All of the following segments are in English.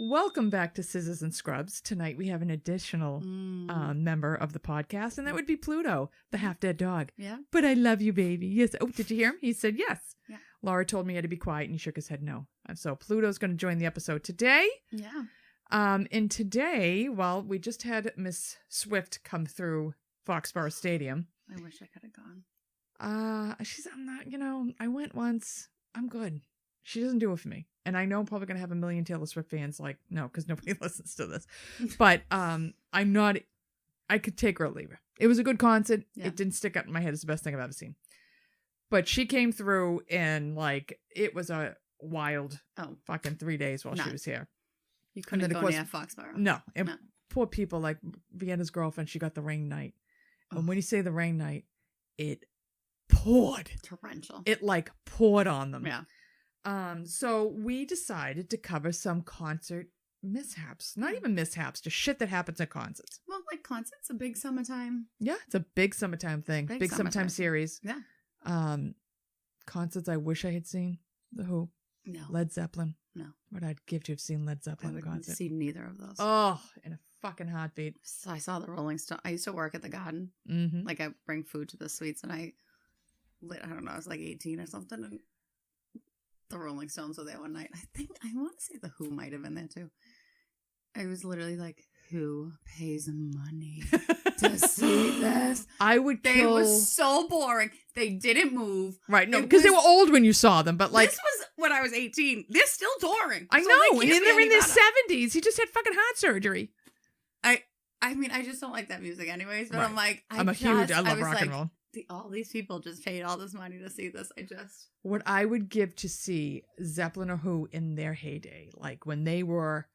Welcome back to Scissors and Scrubs. Tonight we have an additional member of the podcast, and that would be Pluto, the half-dead dog. Yeah. But I love you, baby. Yes. Oh, did you hear him? He said yes. Yeah. Laura told me he had to be quiet, and he shook his head no. And so Pluto's going to join the episode today. Yeah. And today, well, we just had Miss Swift come through Foxborough Stadium. I wish I could have gone. I'm not, I went once. I'm good. She doesn't do it for me. And I know I'm probably going to have a million Taylor Swift fans like, no, because nobody listens to this. But I'm not, I could take her or leave her. It was a good concert. Yeah. It didn't stick up in my head. It's the best thing I've ever seen. But she came through and it was a wild fucking 3 days while she was here. You couldn't go near Foxborough? No. And poor people like Vienna's girlfriend, she got the rain night. And when you say the rain night, it poured. Torrential. It poured on them. Yeah. So we decided to cover some concert mishaps. Not even mishaps, just shit that happens at concerts. Well, concerts, a big summertime. Yeah, it's a big summertime thing. Big summertime series. Yeah. Concerts I wish I had seen. The Who. No. Led Zeppelin. No. What I'd give to have seen Led Zeppelin in concert. I would see neither of those. Oh, in a fucking heartbeat. So I saw the Rolling Stones. I used to work at the Garden. Mm-hmm. I bring food to the suites, and I don't know, I was 18 or something, and the Rolling Stones were there one night. I want to say the Who might have been there too. I was literally like, who pays money to see this? They were so boring. They didn't move. Right, no, because they were old when you saw them, but this was when I was 18. They're still touring. I know, and they're in their 70s. He just had fucking heart surgery. I mean, I just don't like that music anyways, but right. I love rock and roll. All these people just paid all this money to see this. What I would give to see Zeppelin or Who in their heyday, when they were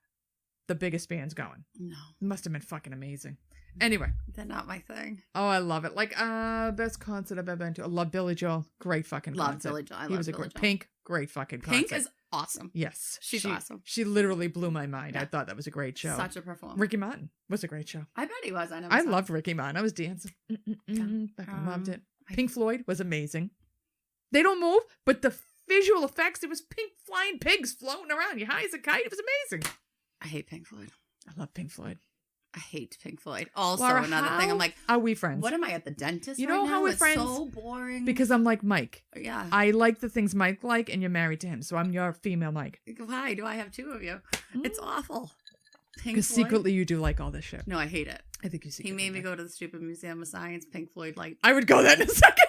the biggest bands going. No. It must have been fucking amazing. Anyway. They're not my thing. Oh, I love it. Best concert I've ever been to. I love Billy Joel. Great fucking concert. Billy Joel. He was Billy Joel. Pink. Great fucking concert. Pink is awesome. Yes. She's awesome. She literally blew my mind. Yeah. I thought that was a great show. Such a performer. Ricky Martin was a great show. I bet he was. I loved Ricky Martin. I was dancing. Fucking loved it. Pink Floyd was amazing. They don't move, but the visual effects, it was pink flying pigs floating around. You high as a kite. It was amazing. I hate Pink Floyd. I love Pink Floyd. I hate Pink Floyd. Also, Laura, another thing, I'm like, are we friends? What am I at the dentist? You know how we're friends? It's so boring. Because I'm like Mike. Yeah. I like the things Mike like, and you're married to him, so I'm your female Mike. Why do I have two of you? It's awful. Because secretly you do like all this shit. No, I hate it. I think you see. He made me go to the stupid Museum of Science. Pink Floyd, I would go there in a second.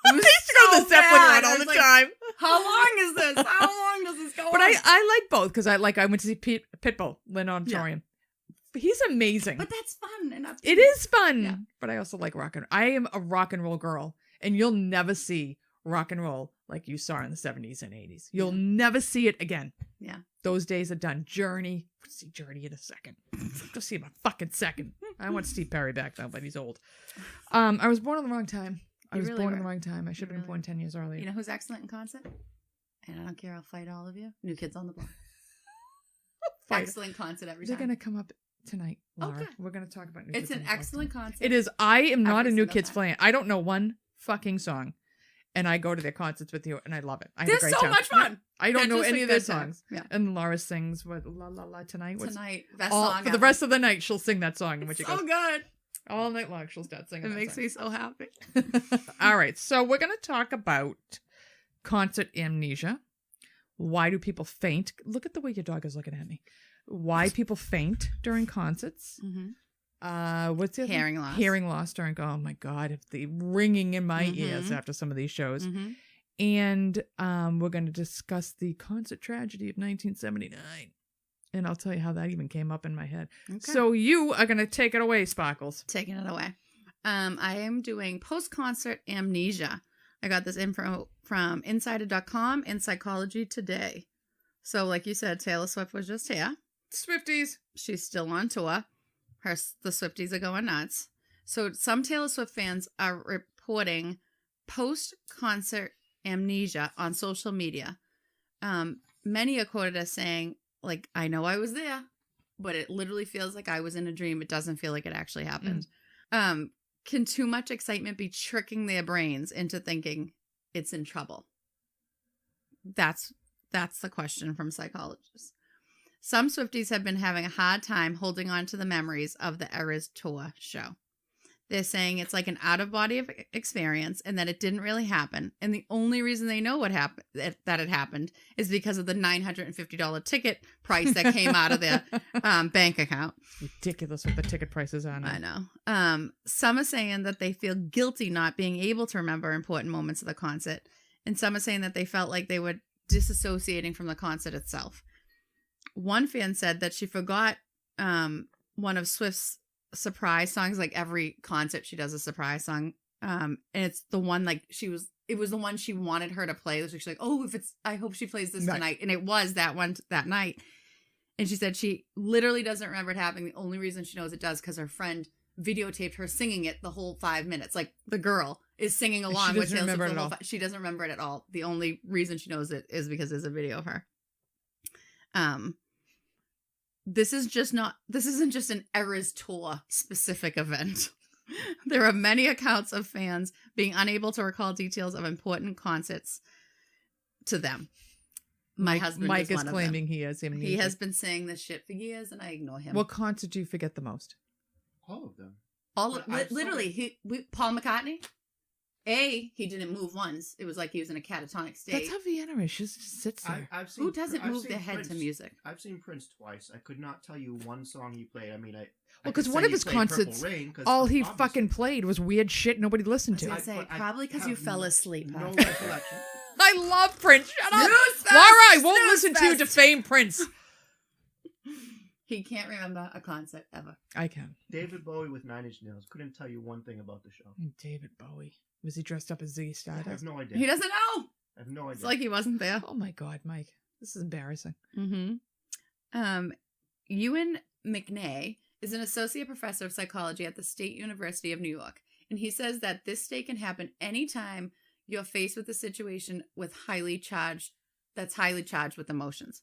I used to go to the Zeppelin run all the time. How long is this? How long does this go on? But I like both because I went to see Pitbull, Lynn Auditorium. Yeah. He's amazing. But that's fun. It is fun. Yeah. But I also like rock and roll. I am a rock and roll girl. And you'll never see rock and roll like you saw in the 70s and 80s. You'll never see it again. Yeah. Those days are done. Journey. We'll see Journey in a second. Go see him a fucking second. I want Steve Perry back though, but he's old. I was born in the wrong time. I was born in the wrong time. I should have been born 10 years earlier. You know who's excellent in concert? And I don't care. I'll fight all of you. New Kids on the Block. Excellent concert every time. They're going to come up tonight, Laura. Okay. We're going to talk about New Kids. It's an excellent concert. It is. I am not a New Kids fan. I don't know one fucking song. And I go to their concerts with you, and I love it. I have a great time. Much fun. I don't know any of their songs. Yeah. And Laura sings what La La La Tonight. Tonight, best song for the rest of the night. She'll sing that song, it's so good. All night long. She'll start singing. It makes me so happy. All right, so we're gonna talk about concert amnesia. Why do people faint? Look at the way your dog is looking at me. Why people faint during concerts? Mm-hmm. What's the other hearing loss? Hearing loss during. Oh my God! The ringing in my ears after some of these shows. Mm-hmm. And we're going to discuss the concert tragedy of 1979. And I'll tell you how that even came up in my head. Okay. So you are going to take it away, Sparkles. Taking it away. I am doing post-concert amnesia. I got this info from Insider.com and Psychology Today. So like you said, Taylor Swift was just here. Swifties. She's still on tour. The Swifties are going nuts. So some Taylor Swift fans are reporting post-concert amnesia on social media. Many are quoted as saying, I know I was there, but it literally feels like I was in a dream. It doesn't feel like it actually happened. Can too much excitement be tricking their brains into thinking it's in trouble? That's the question from psychologists. Some Swifties have been having a hard time holding on to the memories of the Eras Tour show. They're saying it's like an out-of-body experience and that it didn't really happen. And the only reason they know what happened, that it happened, is because of the $950 ticket price that came out of their bank account. Ridiculous what the ticket prices are now. I know. Some are saying that they feel guilty not being able to remember important moments of the concert. And some are saying that they felt like they were disassociating from the concert itself. One fan said that she forgot one of Swift's surprise songs. Like every concert she does a surprise song, and it's the one like it was the one she wanted her to play. So she's like, oh, I hope she plays this tonight, and it was that one that night. And she said she literally doesn't remember it happening. The only reason she knows it does because her friend videotaped her singing it the whole 5 minutes. Like the girl is singing along with Taylor Swift. She doesn't remember it at all. The only reason she knows it is because there's a video of her. This isn't just an Eras Tour specific event. There are many accounts of fans being unable to recall details of important concerts to them. My husband Mike is one claiming he has amnesia. He has been saying this shit for years, and I ignore him. What concert do you forget the most? All of them. Literally, Paul McCartney. He didn't move once. It was like he was in a catatonic state. That's how Vienna is. She just sits there. Who doesn't move their head to music? I've seen Prince twice. I could not tell you one song he played. I mean, because one of his concerts, all he fucking played was weird shit nobody listened to. Probably because you fell asleep. No recollection. I love Prince. Shut up. Laura, I won't listen to you defame Prince. He can't remember a concert ever. I can. David Bowie with 9 Inch Nails. Couldn't tell you one thing about the show. David Bowie. Was he dressed up as Ziggy Stardust? I have no idea. He doesn't know. I have no idea. It's like he wasn't there. Oh my God, Mike. This is embarrassing. Mm-hmm. Ewan McNay is an associate professor of psychology at the State University of New York. And he says that this state can happen anytime you're faced with a situation with highly charged with emotions.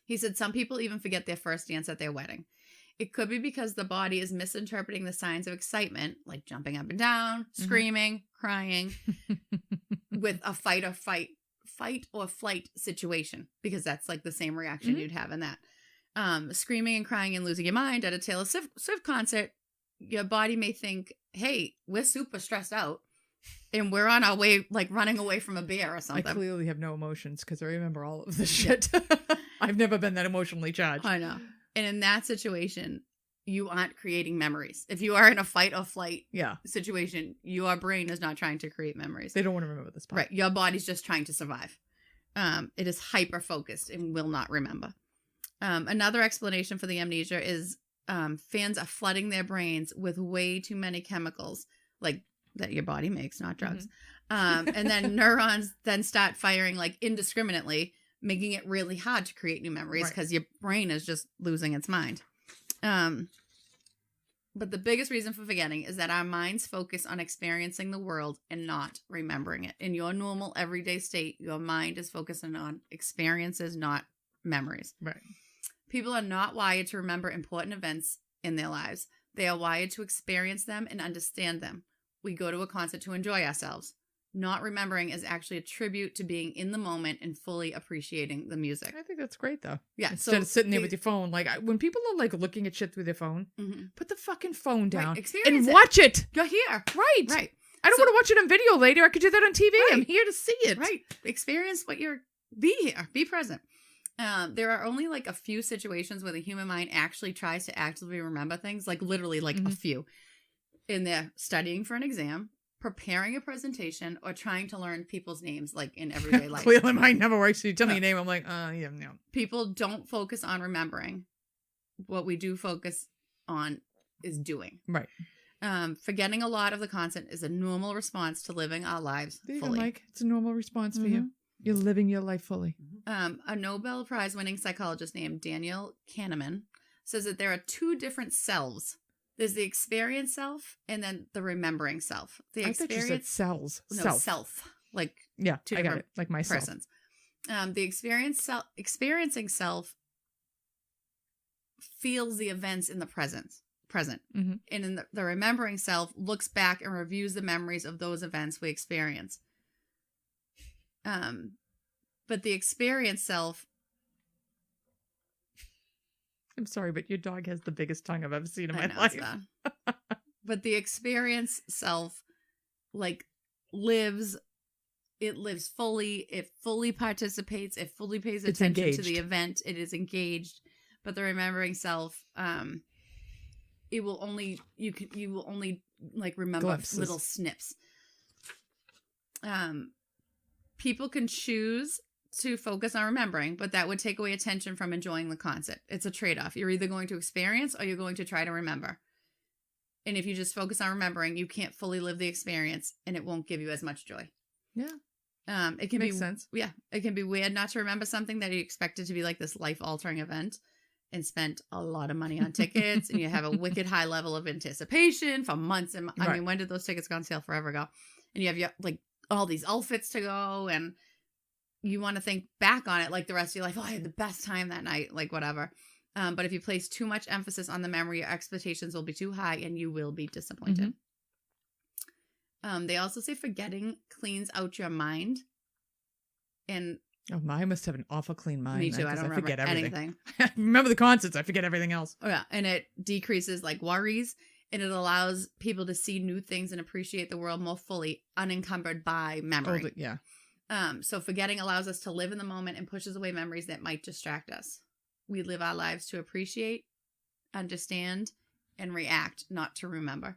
He said some people even forget their first dance at their wedding. It could be because the body is misinterpreting the signs of excitement, like jumping up and down, screaming, crying, with a fight or flight situation, because that's like the same reaction you'd have in that. Screaming and crying and losing your mind at a Taylor Swift concert, your body may think, hey, we're super stressed out and we're on our way, like running away from a bear or something. I clearly have no emotions because I remember all of this shit. I've never been that emotionally charged. I know. And in that situation, you aren't creating memories. If you are in a fight or flight situation, your brain is not trying to create memories. They don't want to remember this part. Right. Your body's just trying to survive. It is hyper-focused and will not remember. Another explanation for the amnesia is fans are flooding their brains with way too many chemicals, like that your body makes, not drugs. And then neurons then start firing like indiscriminately, making it really hard to create new memories because your brain is just losing its mind. But the biggest reason for forgetting is that our minds focus on experiencing the world and not remembering it. In your normal everyday state, your mind is focusing on experiences, not memories. Right. People are not wired to remember important events in their lives. They are wired to experience them and understand them. We go to a concert to enjoy ourselves. Not remembering is actually a tribute to being in the moment and fully appreciating the music. I think that's great, though. Yeah. Instead of sitting there with your phone. Like, when people are, like, looking at shit through their phone, put the fucking phone down and watch it. You're here. Right. Right. I don't want to watch it on video later. I could do that on TV. Right. I'm here to see it. Right. Experience be here. Be present. There are only, like, a few situations where the human mind actually tries to actively remember things. Like, literally, like, a few. And they're studying for an exam, preparing a presentation, or trying to learn people's names, like in everyday life. Clearly mine never works. So you tell me your name, I'm like, yeah, no. People don't focus on remembering. What we do focus on is doing. Right. Forgetting a lot of the content is a normal response to living our lives there you fully. Go, Mike. It's a normal response for you. You're living your life fully. A Nobel Prize winning psychologist named Daniel Kahneman says that there are two different selves. There's the experience self and then the remembering self. The I thought you said cells. No, self. Like I got it. Like myself. Persons. The experiencing self feels the events in the present. And in the remembering self looks back and reviews the memories of those events we experience. But the experience self I'm sorry, but your dog has the biggest tongue I've ever seen in my I know, life. it's bad. But the experience self, like, lives fully. It fully participates. It fully pays It's attention to engaged. the event. It is engaged. But the remembering self, it will only you will only like remember Glimpses. little snips. People can choose to focus on remembering, but that would take away attention from enjoying the concert. It's a trade-off. You're either going to experience or you're going to try to remember. And if you just focus on remembering, you can't fully live the experience and it won't give you as much joy. Yeah. It can Makes be sense. Yeah, it can be weird not to remember something that you expected to be like this life-altering event and spent a lot of money on tickets and you have a wicked high level of anticipation for months and I Right. mean, when did those tickets go on sale? Forever ago. And you have like all these outfits to go and you want to think back on it like the rest of your life. Oh, I had the best time that night, like whatever. But if you place too much emphasis on the memory, your expectations will be too high and you will be disappointed. They also say forgetting cleans out your mind. And Oh, I must have an awful clean mind. me too. I because don't remember forget everything. anything. I remember the concerts. I forget everything else. Oh, yeah. And it decreases like worries and it allows people to see new things and appreciate the world more fully, unencumbered by memory. Yeah. So forgetting allows us to live in the moment and pushes away memories that might distract us. We live our lives to appreciate, understand, and react, not to remember.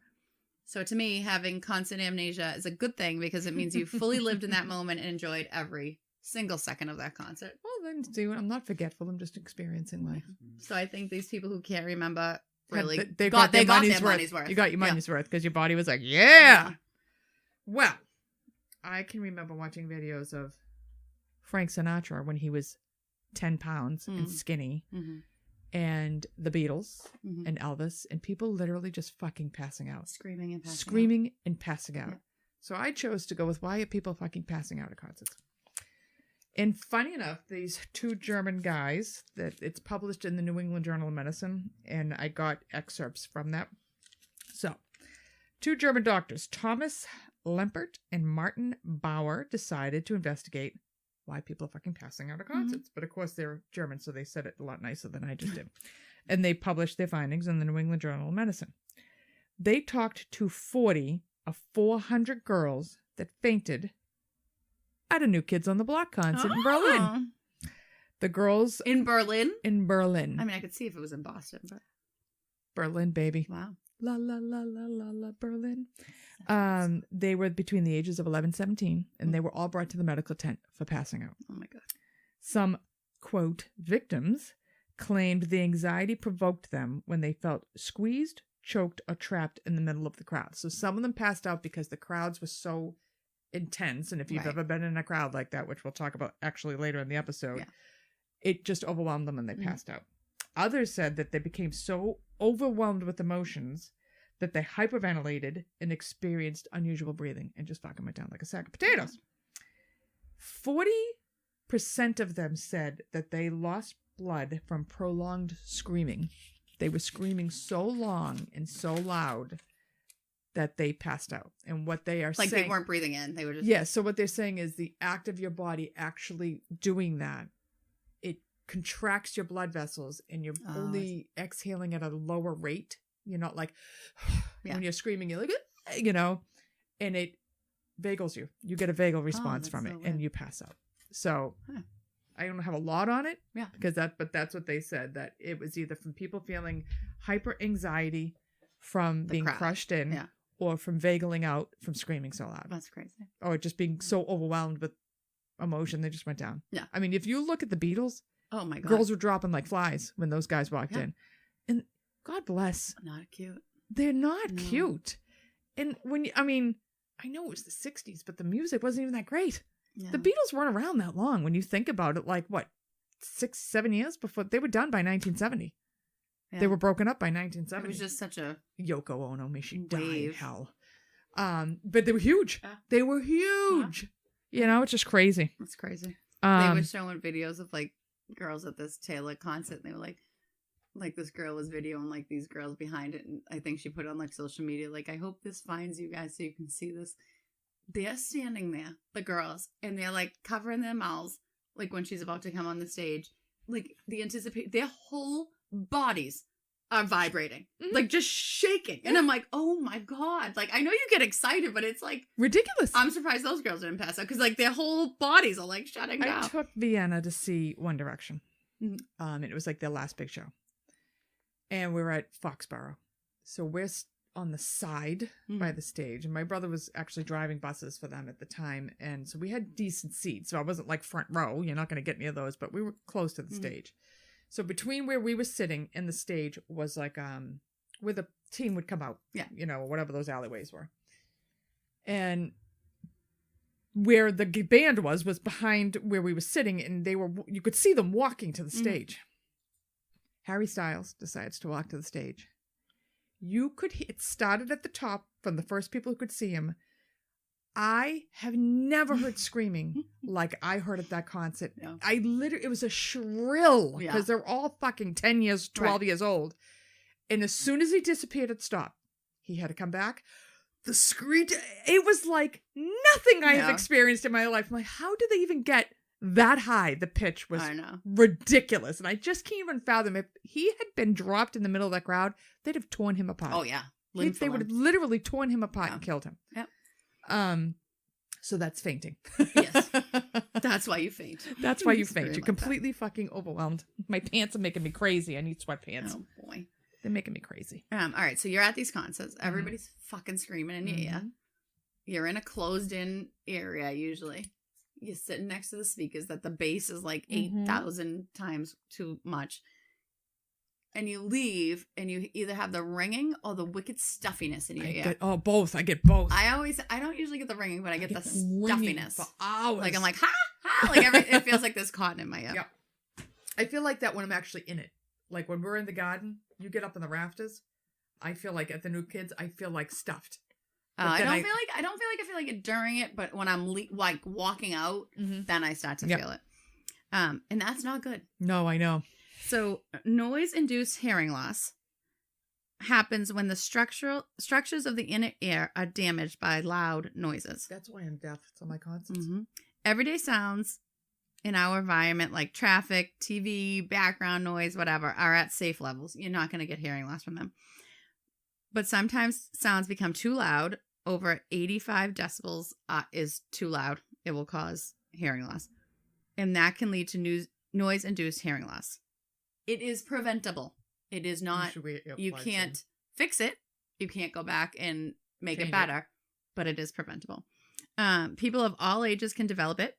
So to me, having constant amnesia is a good thing because it means you fully lived in that moment and enjoyed every single second of that concert. Well, then, see, I'm not forgetful. I'm just experiencing life. So I think these people who can't remember really They got their money's worth. You got your money's worth because your body was like, yeah. Well, I can remember watching videos of Frank Sinatra when he was 10 pounds and skinny, and the Beatles and Elvis, and people literally just fucking passing out. Screaming and passing out. Yeah. So I chose to go with why are people fucking passing out at concerts? And funny enough, these two German guys, that it's published in the New England Journal of Medicine, and I got excerpts from that. So, two German doctors, Thomas Lempert and Martin Bauer, decided to investigate why people are fucking passing out at concerts. But of course, they're German, so they said it a lot nicer than I just did. And they published their findings in the New England Journal of Medicine. They talked to 40 of 400 girls that fainted at a New Kids on the Block concert in Berlin. The girls... In Berlin? In Berlin. I mean, I could see if it was in Boston, but... Berlin, baby. Wow. La, la, la, la, la, la, Berlin. They were between the ages of 11 and 17, and they were all brought to the medical tent for passing out. Oh, my God. Some, quote, victims claimed the anxiety provoked them when they felt squeezed, choked, or trapped in the middle of the crowd. So some of them passed out because the crowds were so intense, and if you've ever been in a crowd like that, which we'll talk about actually later in the episode, it just overwhelmed them and they passed out. Others said that they became so overwhelmed with emotions that they hyperventilated and experienced unusual breathing and just fucking went down like a sack of potatoes. 40% of them said that they lost blood from prolonged screaming. They were screaming so long and so loud that they passed out. And what they are like saying... they weren't breathing in. They were just... Yeah, so what they're saying is the act of your body actually doing that, it contracts your blood vessels and you're only exhaling at a lower rate. You're not like... When you're screaming, you're like... You know? And it vagals you. You get a vagal response from it and you pass out. So... I don't have a lot on it, because but that's what they said, that it was either from people feeling hyper anxiety from being crushed in, or from vagaling out from screaming so loud. That's crazy. Or just being so overwhelmed with emotion, they just went down. Yeah. I mean, if you look at the Beatles, oh my God, girls were dropping like flies when those guys walked in. And God bless. Not cute. They're not cute. And when I know it was the 60s, but the music wasn't even that great. Yeah. The Beatles weren't around that long when you think about it, like what, 6-7 years before they were done by 1970. Yeah. They were broken up by 1970. It was just such a Yoko Ono, may she die in hell. But they were huge. Yeah. They were huge. Yeah. You know, it's just crazy. It's crazy. They were showing videos of like girls at this Taylor concert, and they were like this girl was videoing like these girls behind it, and I think she put it on like social media, like, I hope this finds you guys so you can see this. They're standing there, the girls, and they're like covering their mouths, like when she's about to come on the stage. Like the their whole bodies are vibrating, Mhm. like just shaking. And I'm like, oh my God. Like, I know you get excited, but it's like, Ridiculous. I'm surprised those girls didn't pass out because like their whole bodies are like shutting down. I took Vienna to see One Direction. Mhm. And it was like their last big show. And we were at Foxborough. So we're on the side by the stage. And my brother was actually driving buses for them at the time. And so we had decent seats. So I wasn't like front row. You're not going to get any of those, but we were close to the stage. So between where we were sitting and the stage was like where the team would come out. Yeah. You know, whatever those alleyways were. And where the band was behind where we were sitting, and you could see them walking to the stage. Harry Styles decides to walk to the stage. It started at the top from the first people who could see him. I have never heard screaming like I heard at that concert. No. It was a shrill because Yeah. they're all fucking 10 years, 12 years old. And as soon as he disappeared, it stopped. He had to come back. The screech, it was like nothing I have experienced in my life. I'm like, how did they even get that high? The pitch was I know. ridiculous. And I just can't even fathom if he had been dropped in the middle of that crowd, they'd have torn him apart. Oh yeah. They would have literally torn him apart and killed him. Yep. So that's fainting. Yes. That's why you faint. That's why you It's faint. very You're like completely fucking overwhelmed. My pants are making me crazy. I need sweatpants. that. Oh boy. They're making me crazy. All right, so you're at these concerts. Everybody's fucking screaming in your ear. Mhm. You're in a closed-in area usually. You're sitting next to the speakers that the bass is like 8,000 times too much. And you leave, and you either have the ringing or the wicked stuffiness in your ear. Both. I get both. I don't usually get the ringing, but I get the ringing stuffiness. for hours. Like I'm like, ha, ha. Like it feels like there's cotton in my ear. Yeah. I feel like that when I'm actually in it. Like when we're in the garden, you get up in the rafters. I feel like at the New Kids, I feel like stuffed. I don't feel like it during it, but when I'm like walking out, then I start to feel it. And that's not good. No, I know. So noise-induced hearing loss happens when the structures of the inner ear are damaged by loud noises. That's why I'm deaf to my concerts. Everyday sounds in our environment, like traffic, TV, background noise, whatever, are at safe levels. You're not going to get hearing loss from them. But sometimes sounds become too loud. Over 85 decibels is too loud. It will cause hearing loss. And that can lead to noise-induced hearing loss. It is preventable. It is not, you can't fix it. You can't go back and make it better, but it is preventable. People of all ages can develop it.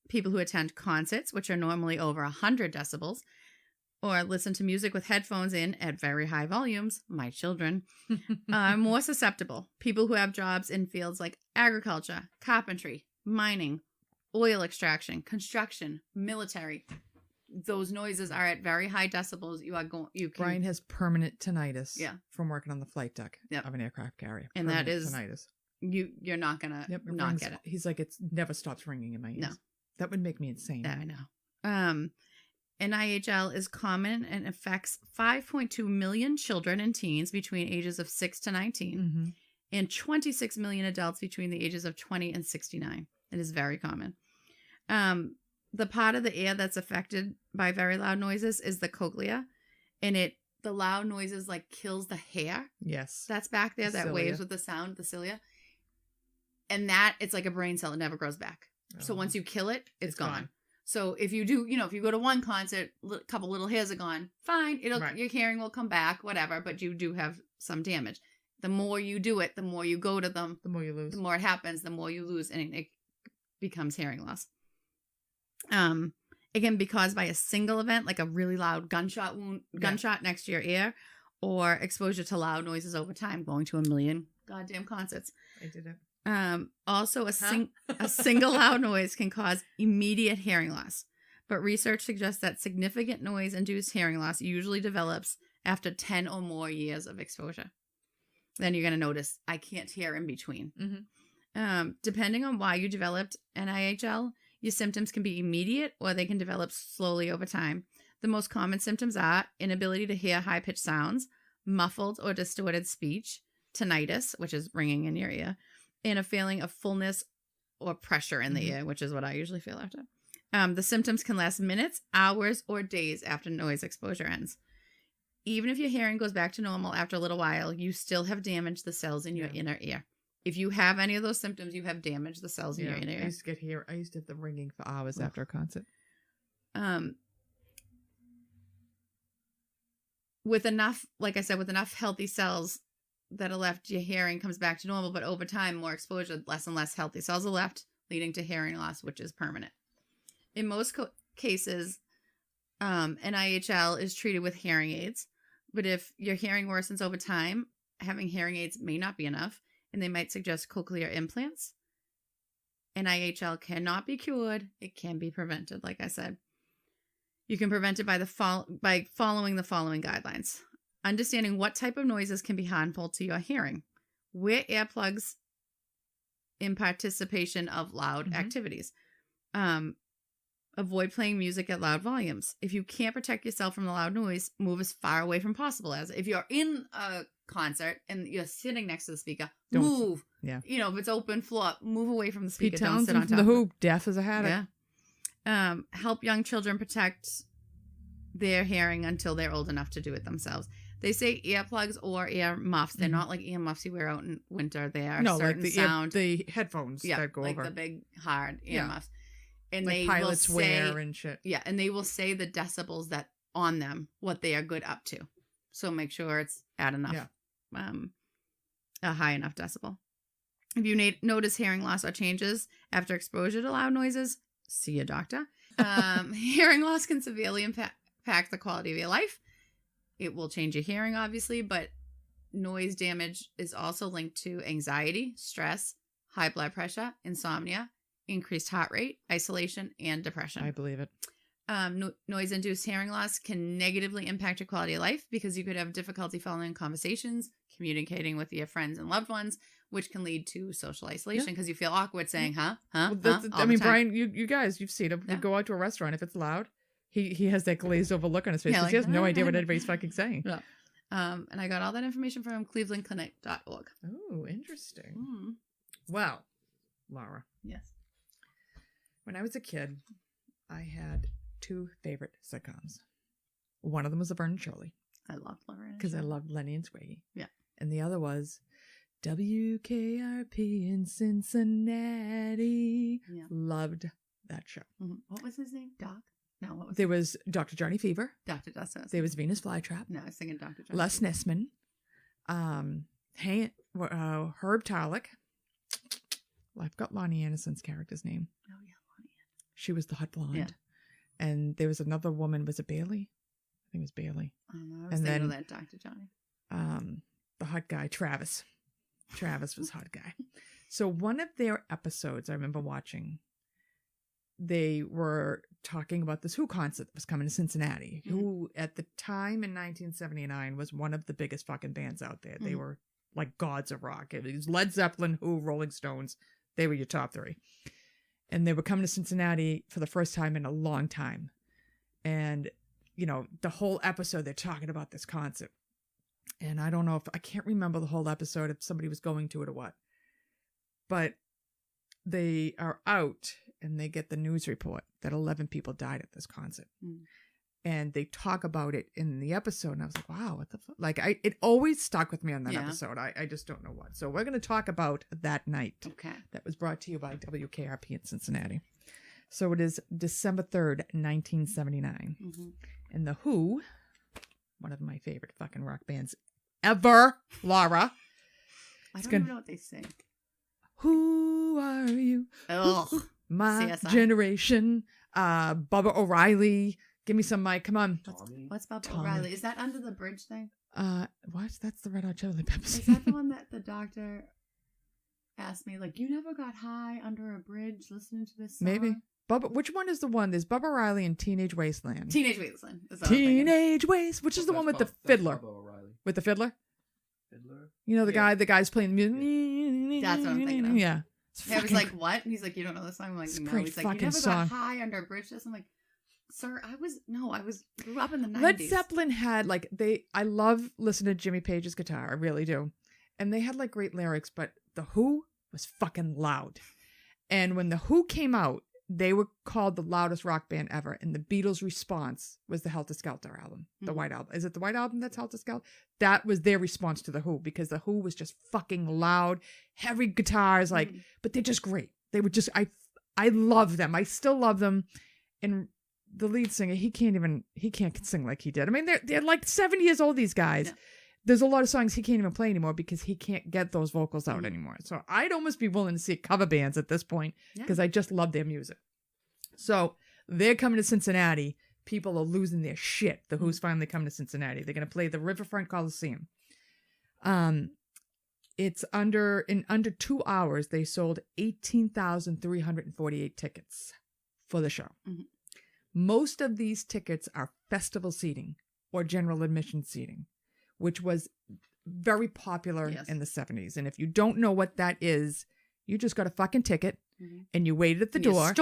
People who attend concerts, which are normally over 100 decibels, or listen to music with headphones in at very high volumes, my children, are more susceptible. People who have jobs in fields like agriculture, carpentry, mining, oil extraction, construction, military. Those noises are at very high decibels. Brian has permanent tinnitus from working on the flight deck of an aircraft carrier. And permanent that is tinnitus. You're not gonna not get it. He's like, it never stops ringing in my ears. No. That would make me insane. I know. NIHL is common and affects 5.2 million children and teens between ages of 6 to 19 and 26 million adults between the ages of 20 and 69. It is very common. The part of the ear that's affected by very loud noises is the cochlea, and the loud noises like kills the hair. Yes. That's back there that waves with the sound, the cilia. And that, it's like a brain cell. It never grows back. So once you kill it, it's gone. So if you do, if you go to one concert, a couple little hairs are gone, fine. Your hearing will come back, whatever, but you do have some damage. The more you do it, the more you go to them, the more you lose. The more it happens, the more you lose, and it becomes hearing loss. It can be caused by a single event, like a really loud gunshot next to your ear, or exposure to loud noises over time, going to 1 million goddamn concerts. I did it. Also, a single loud noise can cause immediate hearing loss, but research suggests that significant noise-induced hearing loss usually develops after 10 or more years of exposure. Then you're going to notice, I can't hear in between. Depending on why you developed NIHL, your symptoms can be immediate or they can develop slowly over time. The most common symptoms are inability to hear high-pitched sounds, muffled or distorted speech, tinnitus, which is ringing in your ear, and a feeling of fullness or pressure in the ear, which is what I usually feel after. The symptoms can last minutes, hours, or days after noise exposure ends. even if your hearing goes back to normal after a little while, you still have damaged the cells in your inner ear. If you have any of those symptoms, you have damaged the cells in your inner ear. I used to have the ringing for hours after a concert. With enough, like I said, with enough healthy cells that are left, your hearing comes back to normal. But over time, more exposure, less and less healthy cells are left, leading to hearing loss, which is permanent. In most cases, an IHL is treated with hearing aids. But if your hearing worsens over time, having hearing aids may not be enough, and they might suggest cochlear implants. An IHL cannot be cured. It can be prevented, like I said. You can prevent it by following the following guidelines. Understanding what type of noises can be harmful to your hearing. Wear earplugs in participation of loud activities. Avoid playing music at loud volumes. If you can't protect yourself from the loud noise, move as far away from possible as. If you're in a concert and you're sitting next to the speaker, move. Yeah. You know, if it's open floor, move away from the speaker. Pete Don't sit Townsend on from top. The Who, deaf as a hat. Yeah. Help young children protect their hearing until they're old enough to do it themselves. They say earplugs or ear muffs. They're not like ear muffs you wear out in winter. They are certain like sound. the headphones that go like over. the big hard ear muffs. And like they pilots will say, wear and shit. Yeah, and they will say the decibels that on them, what they are good up to. So make sure it's at enough, a high enough decibel. If you notice hearing loss or changes after exposure to loud noises, see a doctor. Hearing loss can severely impact the quality of your life. It will change your hearing, obviously, but noise damage is also linked to anxiety, stress, high blood pressure, insomnia, increased heart rate, isolation, and depression. I believe it. Noise-induced hearing loss can negatively impact your quality of life because you could have difficulty following conversations, communicating with your friends and loved ones, which can lead to social isolation because you feel awkward saying, huh? Brian, you guys, you've seen him. You go out to a restaurant, if it's loud, he has that glazed over look on his face because he has no idea what anybody's fucking saying. Yeah. And I got all that information from clevelandclinic.org. Oh, interesting. Well, Laura. Yes. When I was a kid, I had two favorite sitcoms. One of them was Laverne and Shirley. I loved Laverne because I loved Lenny and Squiggy. Yeah. And the other was WKRP in Cincinnati. Yeah. Loved that show. Mm-hmm. What was his name? Doc? No, what was there was Dr. Johnny Fever. Dr. Dustin. There was Venus Flytrap. No, I was thinking Dr. Johnny Les Nessman. Herb Tarlick. Well, I've got Lonnie Anderson's character's name. Oh, yeah, Lonnie Anderson. She was the hot blonde. Yeah. And there was another woman. Was it Bailey? I think it was Bailey. I don't know. I was thinking of that Dr. Johnny. The hot guy, Travis. Travis was hot guy. So one of their episodes I remember watching, they were talking about this Who concert that was coming to Cincinnati. Mm-hmm. Who, at the time in 1979, was one of the biggest fucking bands out there. Mm-hmm. They were like gods of rock. It was Led Zeppelin, Who, Rolling Stones. They were your top three. And they were coming to Cincinnati for the first time in a long time. And, you know, the whole episode, they're talking about this concert. And I don't know if, I can't remember the whole episode if somebody was going to it or what. But they are out and they get the news report that 11 people died at this concert. Mm. And they talk about it in the episode. And I was like, wow, what the fuck? Like, it always stuck with me on that episode. I just don't know what. So we're going to talk about that night. Okay. That was brought to you by WKRP in Cincinnati. So it is December 3rd, 1979. Mm-hmm. And The Who, one of my favorite fucking rock bands ever, Laura. I don't even know what they sing. Who are you? Ugh. My CSI. Generation. Bubba O'Reilly. Give me some mic. Come on. What's Bubba O'Reilly? Is that Under the Bridge thing? What? That's the Red Hot Chili Peppers. Is that the one that the doctor asked me, like, you never got high under a bridge listening to this song? Maybe. Bubba, which one is the one? There's Bubba O'Reilly and Teenage Wasteland. Teenage Wasteland. Teenage Waste, which is the one with the fiddler. With the fiddler? Fiddler? You know, the guy's playing music. That's what I'm thinking of. Yeah. I was like, what? And he's like, you don't know this song? I'm like, no. He's like, you never got high under a bridge. I'm like, sir, I grew up in the 90s. Led Zeppelin had, like, I love listening to Jimmy Page's guitar. I really do. And they had, like, great lyrics, but The Who was fucking loud. And when The Who came out, they were called the loudest rock band ever. And the Beatles' response was the Helter Skelter album, the White Album. Is it the White Album that's Helter Skelter? That was their response to the Who, because the Who was just fucking loud, heavy guitars, like, but they're just great. They were just, I love them. I still love them. And the lead singer, he can't sing like he did. I mean, they're like 70 years old, these guys. Yeah. There's a lot of songs he can't even play anymore because he can't get those vocals out anymore. So I'd almost be willing to see cover bands at this point because I just love their music. So they're coming to Cincinnati. People are losing their shit. The Who's finally coming to Cincinnati. They're going to play the Riverfront Coliseum. It's in under 2 hours, they sold 18,348 tickets for the show. Mm-hmm. Most of these tickets are festival seating or general admission seating, which was very popular in the 70s. And if you don't know what that is, you just got a fucking ticket and you waited at the door.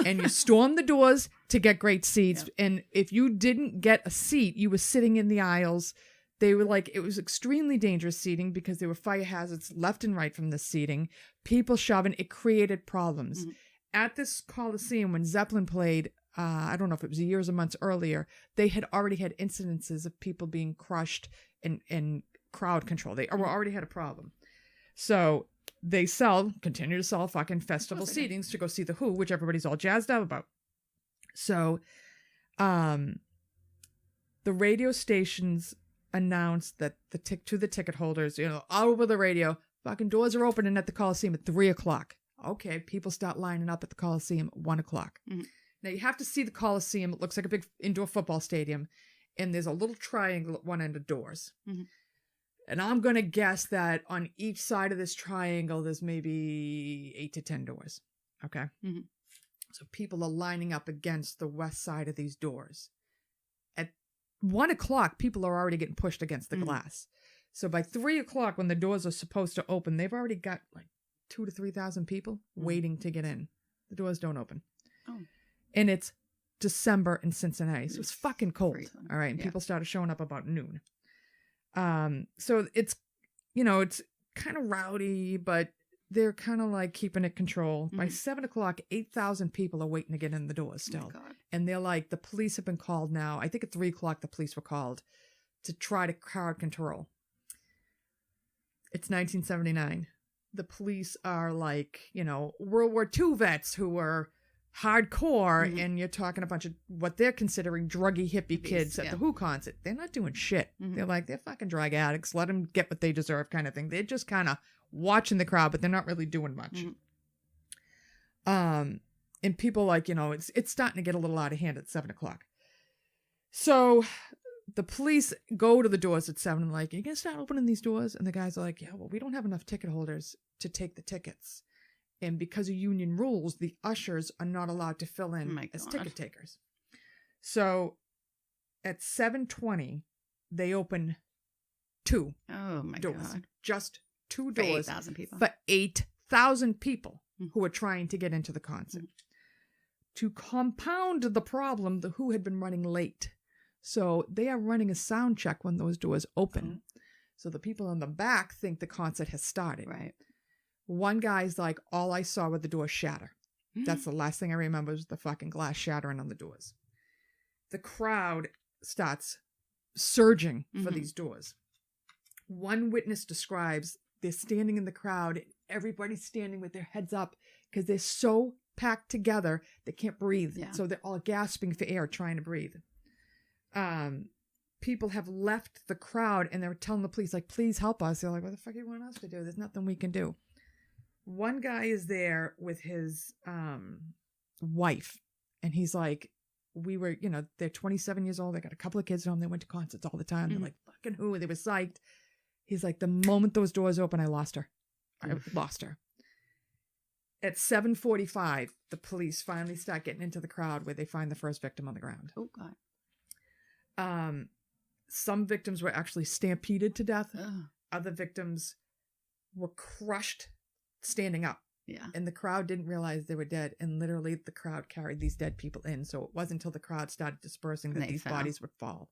And you stormed the doors to get great seats. Yep. And if you didn't get a seat, you were sitting in the aisles. They were like, it was extremely dangerous seating because there were fire hazards left and right from the seating. People shoving, it created problems. Mm-hmm. At this Coliseum, when Zeppelin played, I don't know if it was years or months earlier, they had already had incidences of people being crushed in crowd control. They already had a problem. So they continue to sell fucking festival seatings to go see the Who, which everybody's all jazzed up about. So the radio stations announced that to the ticket holders, all over the radio, fucking doors are opening at the Coliseum at 3:00. Okay, people start lining up at the Coliseum at 1:00. Mm-hmm. Now, you have to see the Coliseum. It looks like a big indoor football stadium. And there's a little triangle at one end of doors. Mm-hmm. And I'm going to guess that on each side of this triangle, there's maybe 8 to 10 doors. Okay? Mm-hmm. So people are lining up against the west side of these doors. At 1:00, people are already getting pushed against the glass. So by 3:00, when the doors are supposed to open, they've already got like 2,000 to 3,000 people waiting to get in. The doors don't open. Oh. And it's December in Cincinnati. So it's fucking cold. All right. And people started showing up about noon. So it's, it's kind of rowdy, but they're kind of like keeping it controlled. By 7:00, 8,000 people are waiting to get in the doors still. Oh, and they're like, the police have been called now. I think at 3:00, the police were called to try to crowd control. It's 1979. The police are like, World War II vets who were hardcore, and you're talking a bunch of what they're considering druggy hippie kids at the Who concert. They're not doing shit. They're fucking drug addicts. Let them get what they deserve, kind of thing. They're just kind of watching the crowd, but they're not really doing much. And people it's starting to get a little out of hand at 7:00. So the police go to the doors at 7 and like, are you gonna start opening these doors? And the guys are like, yeah, well, we don't have enough ticket holders to take the tickets. And because of union rules, the ushers are not allowed to fill in as ticket takers. So at 7:20, they open 2 doors. God. Just 2 doors. For 8,000 people. For 8,000 people who are trying to get into the concert. To compound the problem, the Who had been running late. So they are running a sound check when those doors open. So the people in the back think the concert has started. Right. One guy's like, all I saw were the doors shatter. That's the last thing I remember was the fucking glass shattering on the doors. The crowd starts surging for these doors. One witness describes they're standing in the crowd, everybody's standing with their heads up because they're so packed together they can't breathe. Yeah. So they're all gasping for air, trying to breathe. People have left the crowd and they're telling the police, like, please help us. They're like, what the fuck do you want us to do? There's nothing we can do. One guy is there with his wife, and he's like, they're 27 years old. They got a couple of kids at home. They went to concerts all the time. They're like, fucking Who? They were psyched. He's like, the moment those doors open, I lost her. At 7:45, the police finally start getting into the crowd where they find the first victim on the ground. Oh, God. Some victims were actually stampeded to death. Other victims were crushed standing up. Yeah. And the crowd didn't realize they were dead. And literally the crowd carried these dead people in. So it wasn't until the crowd started dispersing that these bodies would fall.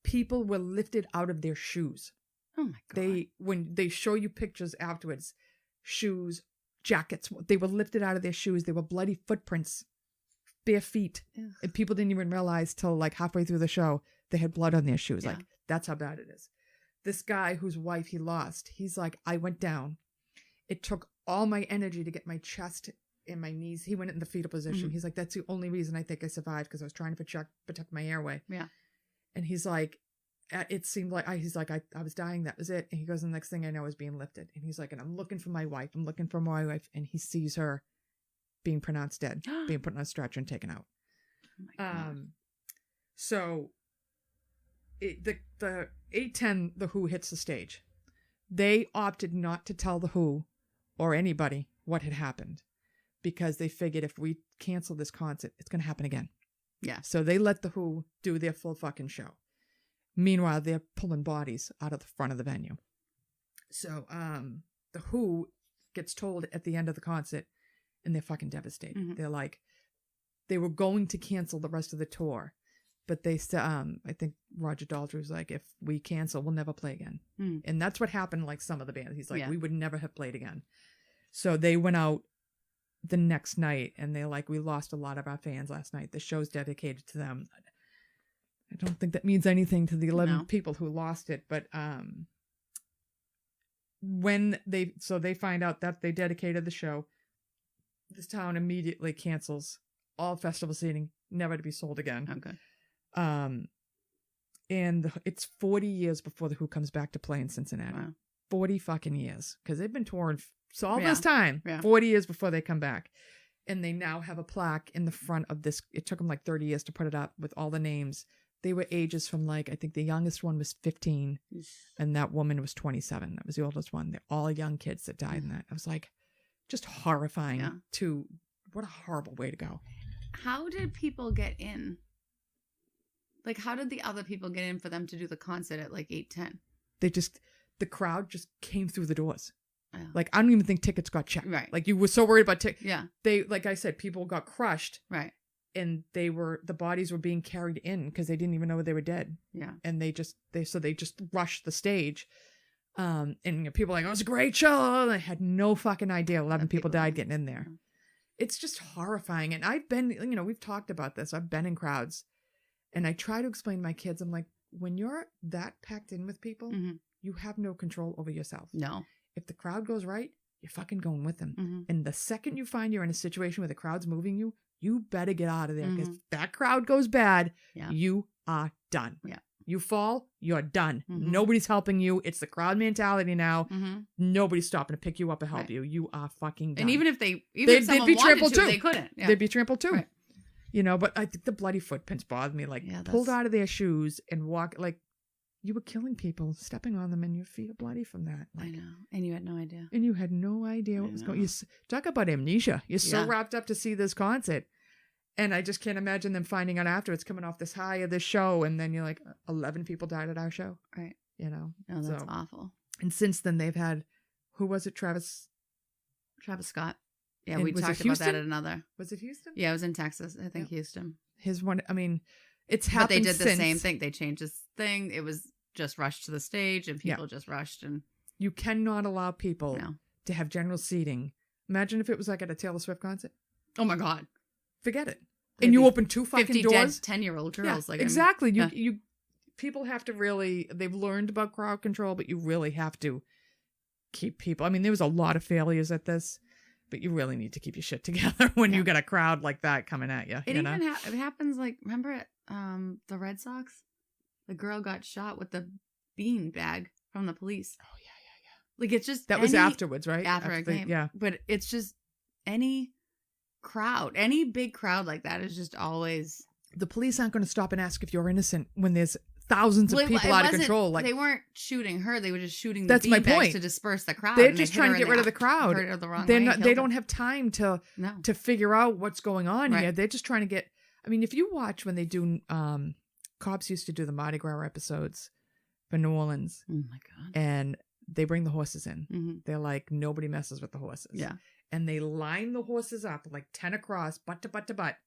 People were lifted out of their shoes. Oh my God. When they show you pictures afterwards, shoes, jackets. They were lifted out of their shoes. They were bloody footprints, bare feet. Ugh. And people didn't even realize till like halfway through the show, they had blood on their shoes. Yeah. Like, that's how bad it is. This guy whose wife he lost, he's like, I went down. It took all my energy to get my chest and my knees. He went in the fetal position. Mm-hmm. He's like, that's the only reason I think I survived, because I was trying to protect my airway. Yeah. And he's like, it seemed like, I was dying. That was it. And he goes, the next thing I know is being lifted. And he's like, and I'm looking for my wife. And he sees her being pronounced dead, being put on a stretcher and taken out. Oh my God. So the 8:10, the Who hits the stage. They opted not to tell the Who or anybody what had happened, because they figured if we cancel this concert, it's going to happen again. Yeah. So they let the Who do their full fucking show. Meanwhile, they're pulling bodies out of the front of the venue. So the Who gets told at the end of the concert, and they're fucking devastated. Mm-hmm. They're like, they were going to cancel the rest of the tour, but they said, I think Roger Daltrey was like, if we cancel, we'll never play again. Mm. And that's what happened. Like some of the bands, he's like, Yeah. we would never have played again. So they went out the next night, and they're like, we lost a lot of our fans last night. The show's dedicated to them. I don't think that means anything to the 11 people who lost it, but when they find out that they dedicated the show, this town immediately cancels all festival seating, never to be sold again. Okay. And it's 40 years before the Who comes back to play in Cincinnati. Wow. 40 fucking years, because they've been touring all Yeah. this time. Yeah. 40 years before they come back. And they now have a plaque in the front of this. It took them like 30 years to put it up with all the names. They were ages from like, I think the youngest one was 15 and that woman was 27. That was the oldest one. They're all young kids that died in that. I was like, just horrifying what a horrible way to go. How did people get in? Like, how did the other people get in for them to do the concert at like 8:10? The crowd just came through the doors. Oh. Like, I don't even think tickets got checked. Right. Like, you were so worried about tickets. Yeah. They, like I said, people got crushed. Right. And the bodies were being carried in because they didn't even know they were dead. Yeah. And they just rushed the stage. And people were like, oh, it was a great show. They had no fucking idea 11 people died getting in there. It's just horrifying. And I've been, we've talked about this. I've been in crowds, and I try to explain to my kids, I'm like, when you're that packed in with people, you have no control over yourself. No. If the crowd goes right, you're fucking going with them. Mm-hmm. And the second you find you're in a situation where the crowd's moving you, you better get out of there, because if that crowd goes bad, you are done. Yeah. You fall, you're done. Mm-hmm. Nobody's helping you. It's the crowd mentality now. Mm-hmm. Nobody's stopping to pick you up and help you. You are fucking done. And even if someone be wanted trampled to, too. they couldn't. Yeah. They'd be trampled too. Right. But I think the bloody footprints bothered me. Like, pulled out of their shoes and walk, like, you were killing people, stepping on them, and your feet are bloody from that. Like, I know. And you had no idea. And you had no idea what was going on. Talk about amnesia. You're so wrapped up to see this concert. And I just can't imagine them finding out after it's coming off this high of this show. And then you're like, 11 people died at our show. Right. No, that's awful. And since then they've had, who was it? Travis Scott. Yeah, and we talked about that at another. Was it Houston? Yeah, it was in Texas. I think Houston. His one, I mean, it's happened. But they did the same thing. They changed this thing. It was just rushed to the stage, and people just rushed. And you cannot allow people to have general seating. Imagine if it was like at a Taylor Swift concert. Oh my God. Forget it. And you open 2 fucking doors. 10-year-old girls. Yeah, exactly. You people have to really, they've learned about crowd control, but you really have to keep people. I mean, there was a lot of failures at this, but you really need to keep your shit together when you got a crowd like that coming at you. It even it happens, like, remember at the Red Sox? The girl got shot with the bean bag from the police. Oh, yeah. Like, it's just... That was afterwards, right? After a game. Yeah. But it's just any big crowd like that is just always... The police aren't going to stop and ask if you're innocent when there's thousands of people out of control. Like, they weren't shooting her; they were just shooting the that's my point. To disperse the crowd. They're just trying to get rid of the crowd. Hurt her the wrong They're way, not. They don't have time to figure out what's going on here. They're just trying to get. I mean, if you watch when they do, cops used to do the Mardi Gras episodes for New Orleans. Oh my God! And they bring the horses in. Mm-hmm. They're like, nobody messes with the horses. Yeah. And they line the horses up like 10 across, butt to butt to butt.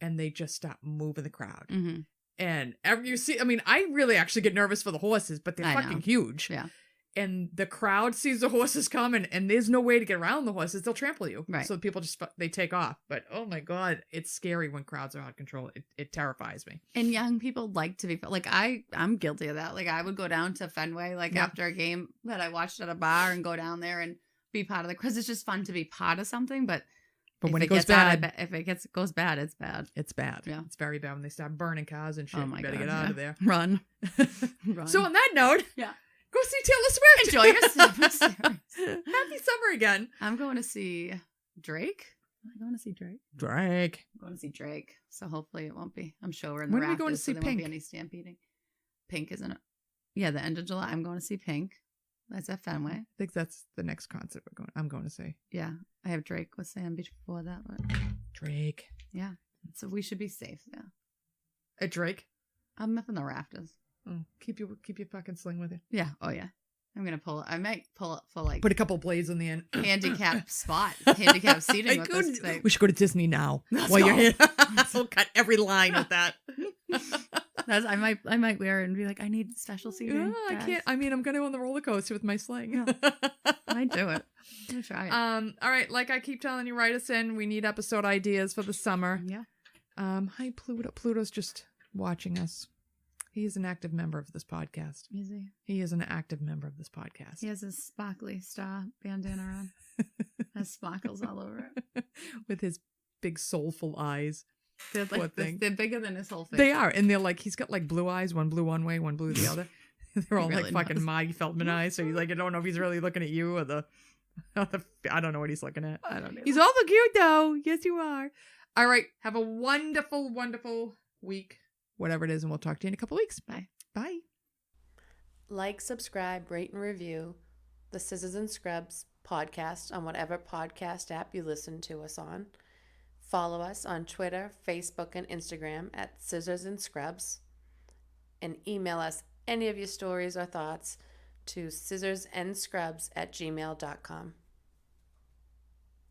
And they just stop moving the crowd. Mm-hmm. And you see, I mean, I really actually get nervous for the horses, but they're fucking huge. Yeah. and the crowd sees the horses coming and there's no way to get around the horses, they'll trample you. Right. So people just, they take off. But oh my God, it's scary when crowds are out of control. It terrifies me. And young people like to be, like, I'm guilty of that. Like, I would go down to Fenway, like, after a game that I watched at a bar and go down there and be part of the, because it's just fun to be part of something. But when it goes bad, if it goes bad, it's bad. It's bad. Yeah. It's very bad when they start burning cars and shit. Oh my You better God, get out of there. Run. Run. So on that note, yeah, go see Taylor Swift. enjoy your summer. Happy summer again. I'm going to see Drake. Am I going to see Drake? Drake. I'm going to see Drake. So hopefully it won't be. I'm sure we're in the When are we rafters, going to see so there won't be Pink? any stampeding. Pink isn't it? Yeah, the end of July. I'm going to see Pink. That's at Fenway. I think that's the next concert I'm going to see. Yeah, I have Drake with Sam before that. But Drake. yeah, so we should be safe. Yeah, At Drake? I'm up in the rafters. Oh, keep your fucking sling with you. Yeah. Oh yeah. I'm gonna pull. I might pull it for like Put a couple blades on the end. handicap spot, handicap seating with this thing. We should go to Disney now Let's while you're go. here. We'll cut every line with that. I might wear it and be like, I need special seating. I guys. can't. I mean, I'm going to go on the roller coaster with my sling. I might do it. I'm gonna try it. All right. Like I keep telling you, write us in. We need episode ideas for the summer. Yeah. Hi, Pluto. Pluto's just watching us. He is an active member of this podcast. Is he? He is an active member of this podcast. He has his sparkly star bandana on. Has sparkles all over it. With his big soulful eyes. They're Poor like thing. they're bigger than his whole face. They are. And they're like, he's got like blue eyes, one blue one way, one blue the other. They're all really like fucking does. Marty Feldman eyes. So he's like, I don't know if he's really looking at you or the I don't know what he's looking at. I don't know. He's awful cute though. Yes, you are. All right. Have a wonderful, wonderful week. Whatever it is, and we'll talk to you in a couple weeks. Bye. Bye. Like, subscribe, rate, and review the Scissors and Scrubs podcast on whatever podcast app you listen to us on. Follow us on Twitter, Facebook, and Instagram at Scissors and Scrubs. And email us any of your stories or thoughts to scissorsnscrubs@gmail.com.